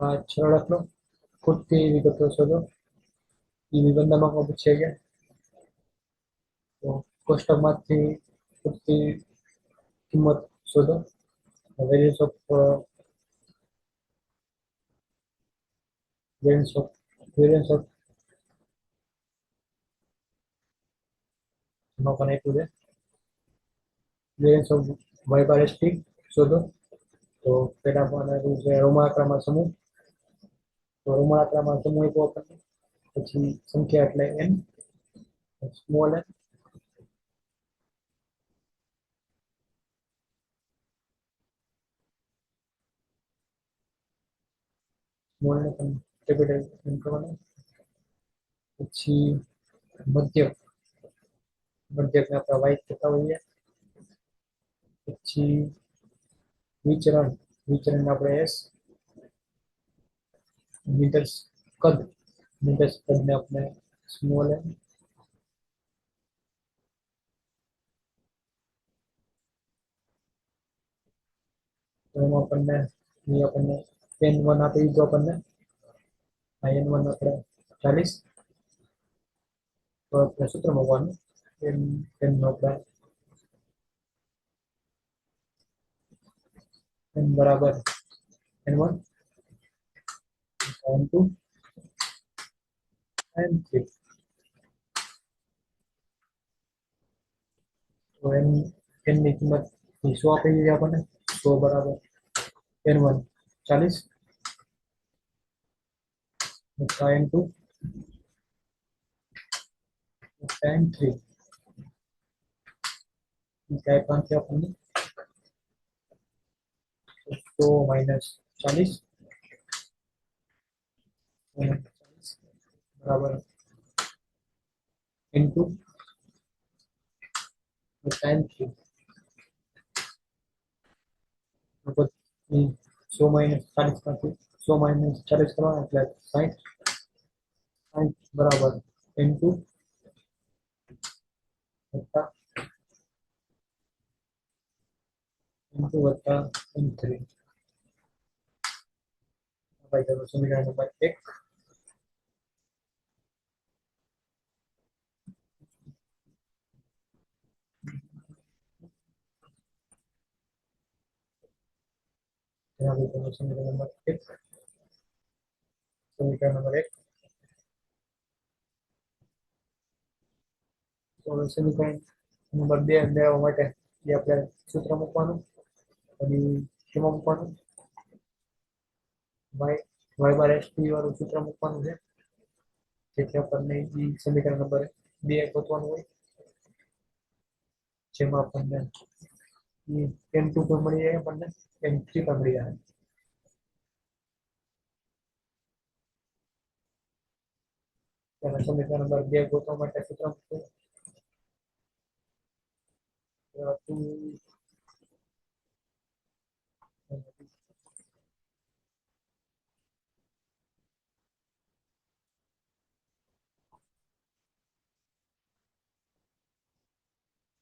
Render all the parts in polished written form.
આ છેલ્લો દાખલો ખૂટતી વિગતો શોધો. એ નિબંધમાં પૂછાઈ ગયા. તો કોષ્ટકમાંથી ખૂટતી કિંમત શોધો. વેરિયન્સ ઓફ વેરિયન્સ ઓફ એમાં પણ આપ્યું છે. Variance of Y bar S T શોધો. તો પેલા પણ આપ્યું છે રોમાળામાં સમૂહ. તો રોમાળામાં સમૂહ આપ્યો આપણને. પછી સંખ્યા એટલે n, સ્મોલ n. સ્મોલ ને પણ કેપિટલ n કરવાનું. પછી મધ્યક મધ્યકને આપણે વાય કહેતા હોઈએ. પછી વિચરણ આપણે એસ. મીટર્સ કદને આપણે સ્મોલ એન. એમાં આપણને n1 આપી દીધો આપણને. આ n1 આપણે 40. તો આપણે સૂત્ર મૂકવાનું n નો આપણે n બરાબર n1 n2 n3. તો n ની કિંમત 100 આપી દીધી આપણને. 100 બરાબર n1 40 વત્તા n2 વત્તા n3. काय पांच આપણને 100 માઈનસ 40 બરાબર n2 વત્તા n3. 100 માઈનસ 40 માંથી 100 માઈનસ 40 કરવાના એટલે 60. 60 બરાબર n2 વત્તા વત્તા n3. ભાઈ ચલો સમીકરણ નંબર 1. સમીકરણ નંબર 1. સમીકરણ નંબર 1. તો સમીકરણ નંબર 2 મેળવવા માટે એ આપણે સૂત્ર મૂકવાનું. અને શેમાં મૂકવાનું? y બાર એસ ટી વાળું સૂત્ર મૂકવાનું છે. જેથી આપણને એ સમીકરણ નંબર 2 ગોતવાનું હોય. જેમાં આપણને n2 પણ મળી જાય, આપણને n3 પણ મળી જાય. સમીકરણ નંબર 2 ગોતવા માટે સૂત્ર મૂકવું.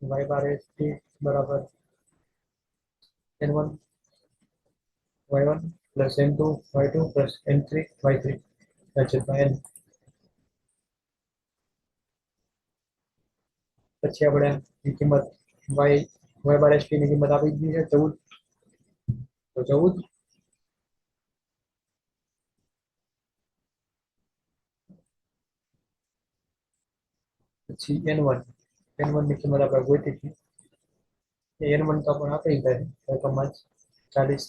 y બાર એસ ટી બરાબર n1 y1 plus n2 y2 plus n3 y3 છેદમાં n. પછી આપણે ની કિંમત y બાર એસ ટી ની કિંમત આપી દીધી છે 14. તો 14 પછી n1 ની કિંમત આપણે ગોતી હતી. n1 તો આપણે આપી જાય રકમમાં 40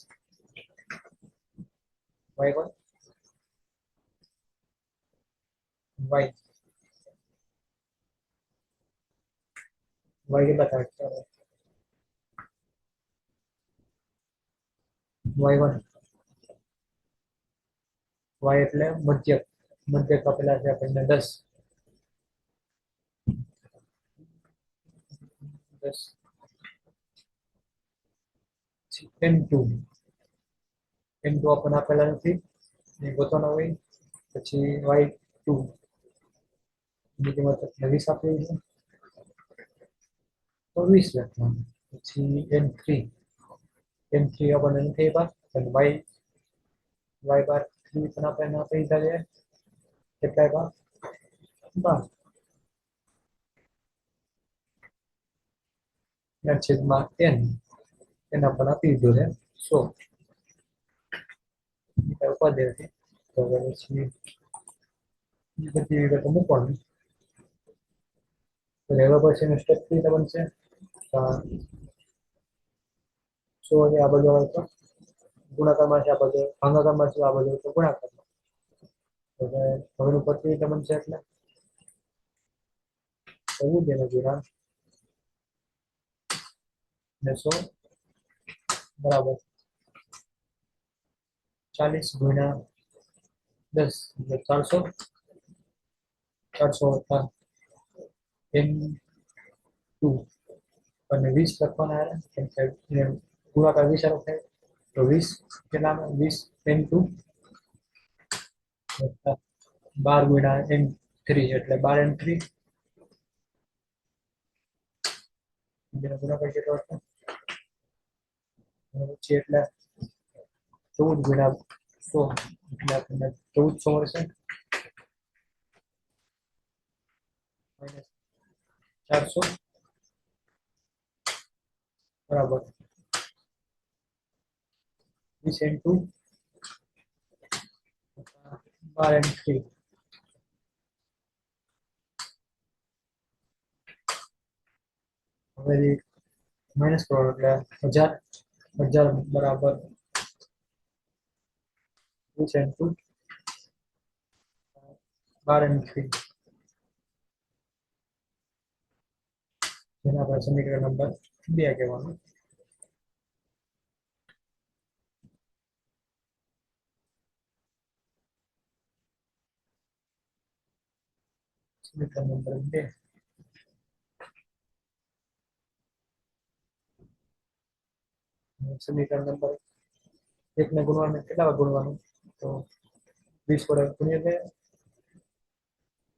y1 y કેટલા થાય? y1 y એટલે મધ્યક આપેલા છે આપણને 10. n2 આપણને આપેલા નથી, એ ગોતવાના હોય. પછી y2 ની કિંમત 20 આપેલી છે તો 20 લખવાનું. પછી n3 આપણને નથી આપ્યા. વાય બાર 3 પણ આપણે ના આપી દીધા છે. કેટલાય ભાગ 12 ના છેદમાં n એના પર આપી દીધો છે 100 ઉપાદેય હતી. તો હવે પછી એ બધી વિગતો મૂકવાની. તો રહેવા પછીનું સ્ટેપ કઈ રીતે બનશે? 100 આ બાજુ આવે તો ગુણાકારમાં છે, આ બાજુ ભાગાકારમાં છે, આ બાજુ તો ગુણાકારમાં. એટલે હવેનું પદ કઈ રીતે બનશે? એટલે એવું જ એને ગુણા ને 100 બરાબર 40 ગુણ્યા 10 એટલે 400 વત્તા n2 અને 20 લખવાના આવે કેમ કે ગુણાકાર 20 આરો થાય તો 20 કેટલા 20 n2 વત્તા 12 ગુણ્યા n3 એટલે 12 n3 ગુણાકાર કેટલો હતો? પછી એટલે 14 ગુણ્યા 100 એટલે આપણને 1400 મળશે માઇનસ 400 બરાબર 20 n2 12 n3 હવે માઇનસ કરો એટલે 1000 બરાબર 20 n2 12 n3 જેના આપણે સમીકરણ નંબર 2 કહેવાનું. સમીકરણ નંબર 2 સમીકરણ નંબર 1 ને ગુણવાનું કેટલા ગુણવાનું? તો 20 વડે ગુણીએ તે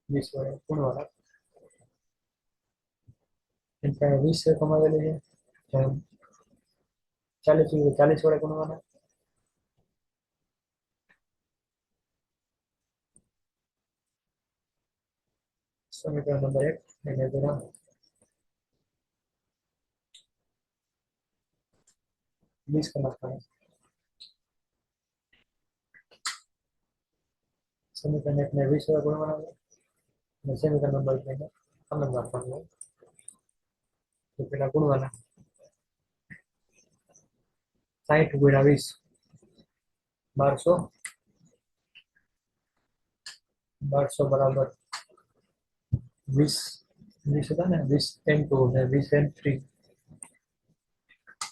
20 વડે ગુણવાના એટલે 20 કમાવેલી છે 40 વડે ગુણવાના સમીકરણ નંબર 1 એને ગુણા 20 નાખવાના સમીકરણ 1 ને 20 વડે ગુણવાના અને સમીકરણ નંબર 2 ને અલગ રાખવાનું તો પેલા ગુણવાના 60 ગુણ્યા 20 1200 બરાબર 20 હતા ને 20 n2 ને 20 n3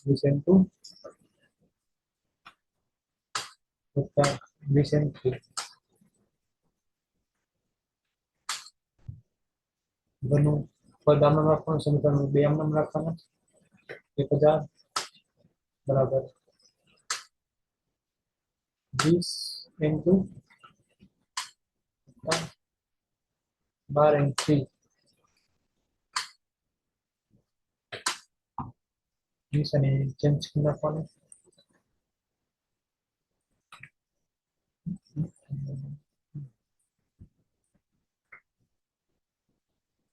20 n2 વત્તા 20 n3 ઘરનું પદ આમ રાખવાનું સમીકરણ 2 આમ રાખવાના 1000 બરાબર 20 n2 12 n3 20 અને ચેન્જ કરી નાખવાનું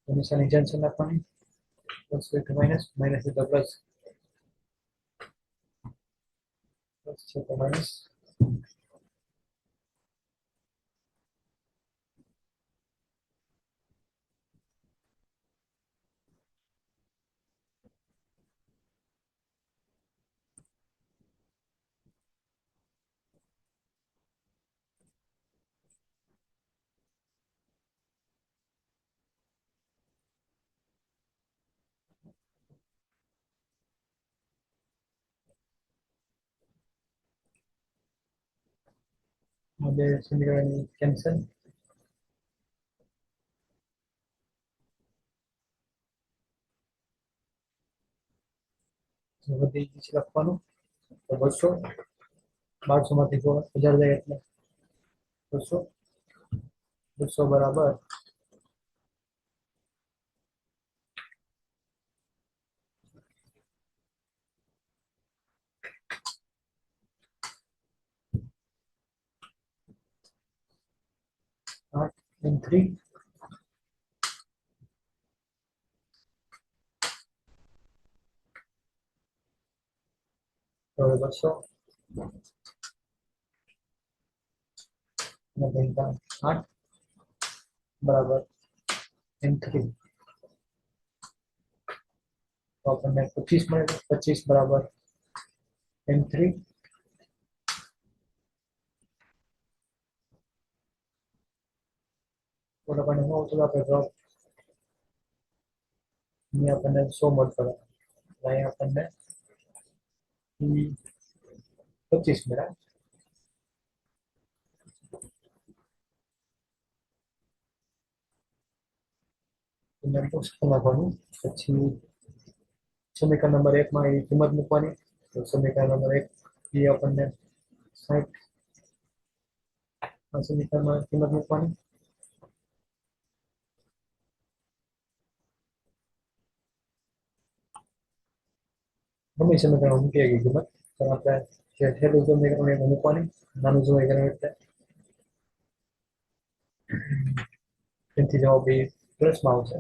નિશાની ચેન્જ કરી નાખવાની પ્લસ એટલે માઇનસ એટલે પ્લસ છે તો માઇનસ આ બે સમીકરણ કેન્સલ વધી લખવાનું તો 200 માંથી 1000 જાય એટલે 200 બરાબર n3 તો 200 અને ભાગ્યા 8 બરાબર n3 તો આપણને 25 મળે. 25 બરાબર n3 તો આપણને શું આવતું આપણે જવાબ અહીંયા આપણને 100 મળતો અહીંયા આપણને 25 મળ્યા. લખવાનું પછી સમીકરણ નંબર 1 માં એ કિંમત મૂકવાની. તો સમીકરણ નંબર 1 એ આપણને 60 આ સમીકરણમાં કિંમત મૂકવાની. ગમે સમીકરણ મૂકી ગઈ કિંમત તો આપણે જે છેલ્લું સમીકરણ એમાં મૂકવાની. નાનું સમીકરણ એટલે એનાથી જવાબ એ પ્લસમાં આવશે.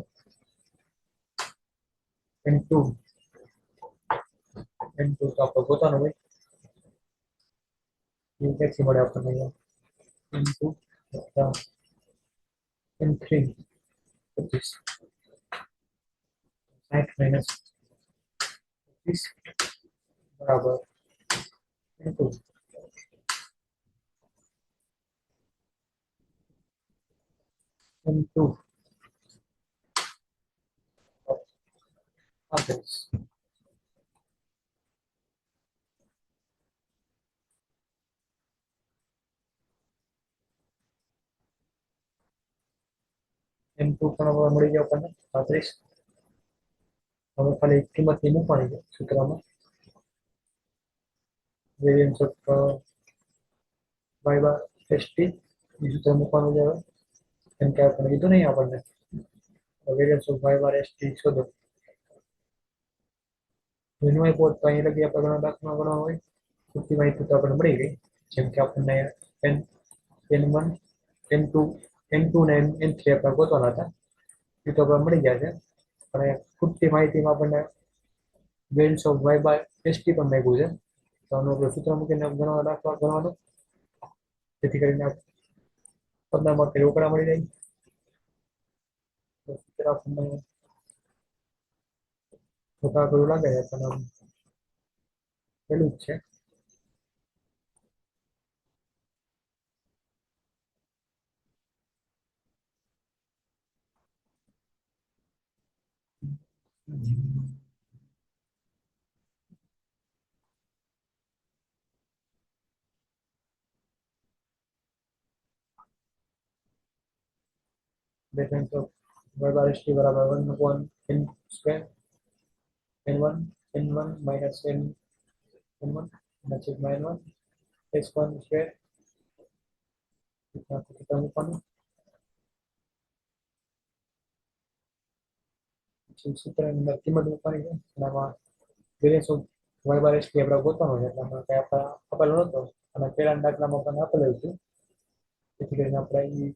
n2 તો આપણો પોતાનો હોય એ ક્યાંથી મળે આપણને અહીંયા n2 વત્તા n3 25 60 માઇનસ 25 બરાબર n2 n2 આપેસ n2 પણ હવે મળી ગયો આપણને 35. હવે ખાલી કિંમતની મૂકવાની છે સૂત્રમાં. Variance of y bar st એ સૂત્ર મૂકવાનું છે હવે. કેમ કે આપણે કીધું નહીં આપણને variance of y bar st શોધો. વિનિમય પોત તો અહીં લગી આપણે ઘણા દાખલા ગણવા હોય પૂરતી માહિતી તો આપણને મળી ગઈ. જેમ કે આપણને n1 n2 n2 ને n3 આપણે ગોતવાના હતા એ તો આપણે મળી ગયા છે. પણ પૂરતી માહિતીમાં આપણને variance of y bar st પણ માંગ્યું છે. તો આનું આપણે સૂત્ર મૂકીને ઘણા દાખલા ગણવાનું જેથી કરીને પદના માટે રોકડા મળી જાય. તો સૂત્ર આપણને મોટા કરું લાગે છે પણ આમ પેલું જ છે. Difference of y bar st બરાબર 1 n square n1 n1 minus n1 છેદમાં n1 s1 સ્ક્વેર મૂકવાનું. સૂત્રની કિંમત મૂકવાની છે. એનામાં variance of y bar st આપણે ગોતવાનો છે એટલે આપણે આપેલો નહોતો અને પહેલા દાખલામાં પણ આપેલું હતું. જેથી કરીને આપણે એ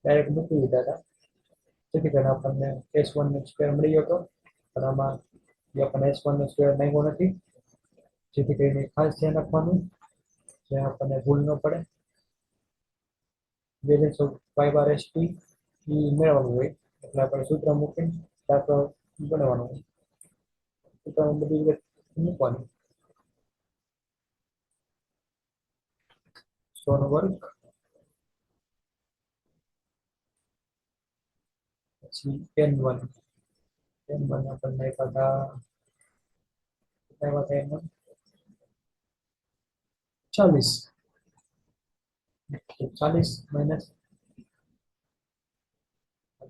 ડાયરેક્ટ મૂકી દીધા હતા. જેથી કરીને આપણને s1 સ્ક્વેર મળી ગયો હતો. પણ આમાં એ આપણને s1 સ્ક્વેર માંગ્યો નથી. જેથી કરીને ખાસ ધ્યાન રાખવાનું જે આપણને ભૂલ ન પડે. Variance of y bar st એ મેળવવાનું હોય એટલે આપણે સૂત્ર મૂકીને દાખલો બનાવવાનો હોય. સૂત્ર બધી વિગત મૂકવાની. 100 નો વર્ગ પછી n1 આપણને એકાદા n1 40 માઇનસ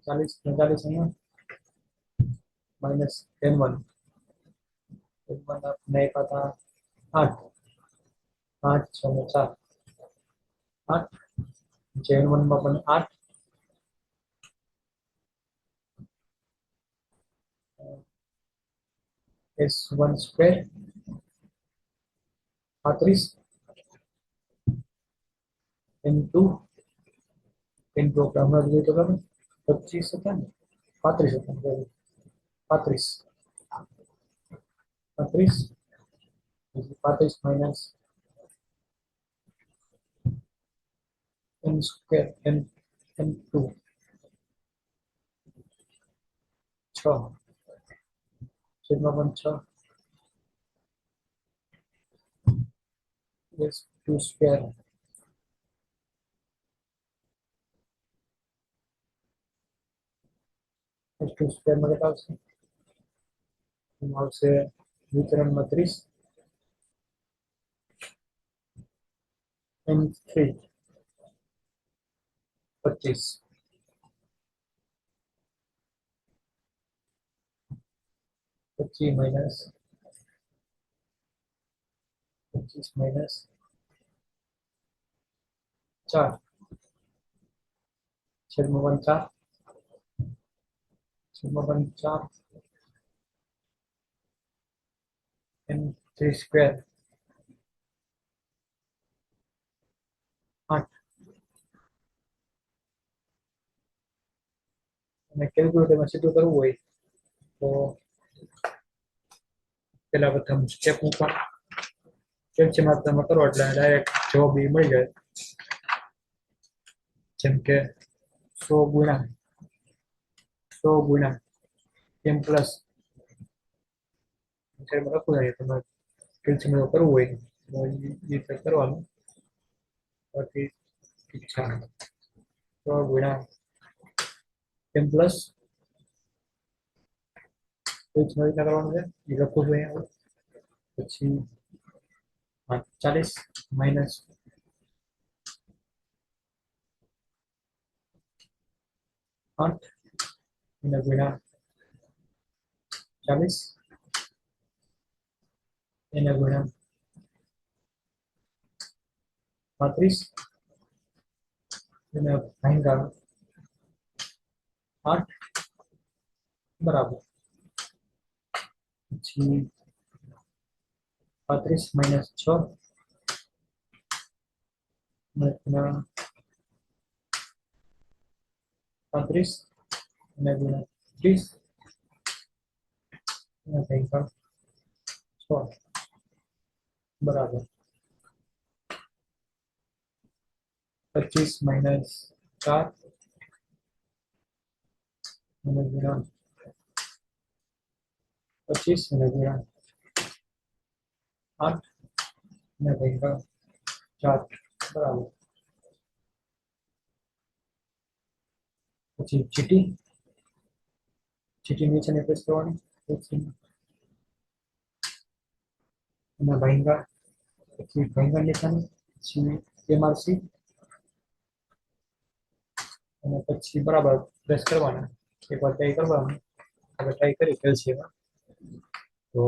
40 અહીંયા માઇનસ n1 આપણને એકાદા 8 6 ને 4 8 જે n1 માં પણ 8 s1 સ્ક્વેર 35 n2 ઇન્ટુ આપણે હમણાં જોઈએ તો તમે 25 હતા ને 35 હતા બરાબર. 35 35 35 માઇનસ n સ્ક્વેર n 2 6 છેદમાં પણ 6 s2 સ્ક્વેર s2 સ્ક્વેર માં કેટલા આવશે? એમાં આવશે વિતરણમાં 30 n3 25 25 માઇનસ 25 માઇનસ 4 છેદમાં પણ 4 છેદમાં પણ 4 n3 સ્ક્વેર 8 અને કેલ્ક્યુલેટરમાં સીધું કરવું હોય તો પેલા પ્રથમ સ્ટેપ ઉપર કેલ્શિયમ તમે કરો એટલે ડાયરેક્ટ જવાબ એ મળી જાય. જેમ કે 100 ગુણ્યા m પ્લસ લખવું જોઈએ તમારે કેલ્શિયમ કરવું હોય તો એ રીતે કરવાનું. બાકી ઈચ્છા 100 ગુણ્યા m પ્લસ કેલ્શિયમ કરવાનું છે એ લખવું જોઈએ. પછી 40 માઇનસ 8 એના ગુણ્યા 40 એના ગુણ્યા 35 એના ભાંગ્યા 8 બરાબર. પછી 35 માઇનસ 6 એના 35 એના ગુણ્યા 30 એના ભાંગ્યા 6 બરાબર. 25 માઇનસ 4 એના ગુણ્યા 25 એના ગુણ્યા 8 એના ભાંગ્યા 4 બરાબર. પછી ચીટી નીચેની પ્રેસ કરવાની એના ભાંગ્યા પછી ભાંગ્યા નિશાની પછી MRC અને પછી બરાબર પ્રેસ કરવાના. એકવાર ટ્રાય કરવાનું. હવે ટ્રાય કરી કેલ્શિયમ તો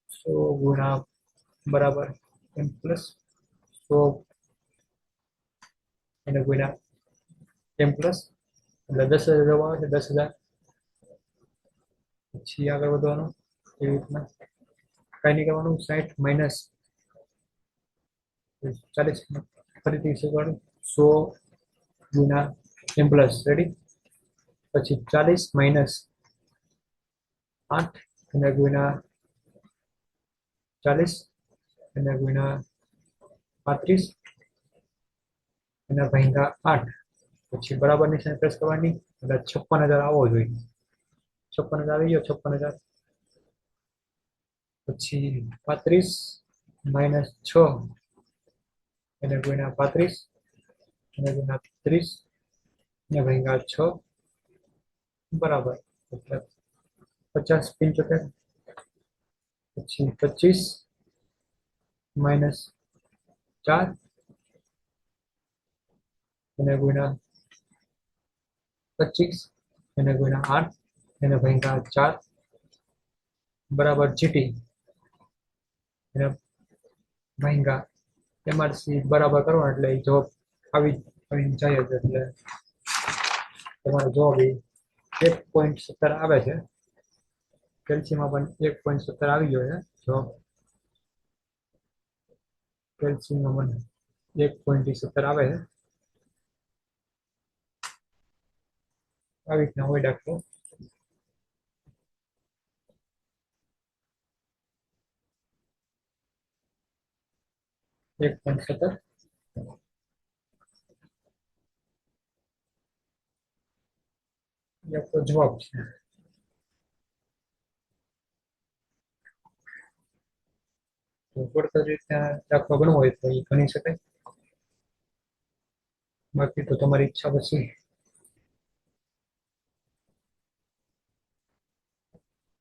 100 ગુણા બરાબર m પ્લસ 100 એને ગુણ્યા m પ્લસ એટલે 10,000 જવાબ આવે છે 10,000. પછી આગળ વધવાનું એવી રીતના કઈ નહીં કરવાનું. 60 માઇનસ 40 ફરીથી શીખવાનું 100 ગુણ્યા m પ્લસ રેડી. પછી 40 માઇનસ 8 એને ગુણ્યા 40 એને ગુણ્યા 35 એના ભાંગ્યા 8 પછી બરાબર નિશાની પ્રેસ કરવાની એટલે 56,000 આવવો જોઈએ. 56,000 આવી ગયો. 56,000 પછી 35 માઇનસ 6 એને ગુણ્યા 35 એને ગુણ્યા 30 એને ભાંગ્યા 6 બરાબર એટલે 50 75. પછી 25 માઇનસ 4 એને ગુણ્યા 25 એને ગુણ્યા 8 એને ભાંગ્યા 4 બરાબર જીટી એને ભાંગ્યા MRC બરાબર કરવાનું એટલે જવાબ આવી જાય જ. એટલે તમારો જવાબ એ 1.17 આવે છે. કેલ્શિયમમાં પણ 1.17 આવી ગયો છે જવાબ. કેલ્શિયમમાં 1.17 આવે છે. આવી રીતના હોય દાખલો. 1.17 એ આપણો જવાબ છે. તો પડતર રીતના દાખલો ગણવો હોય તો એ ગણી શકાય. બાકી તો તમારી ઈચ્છા પછી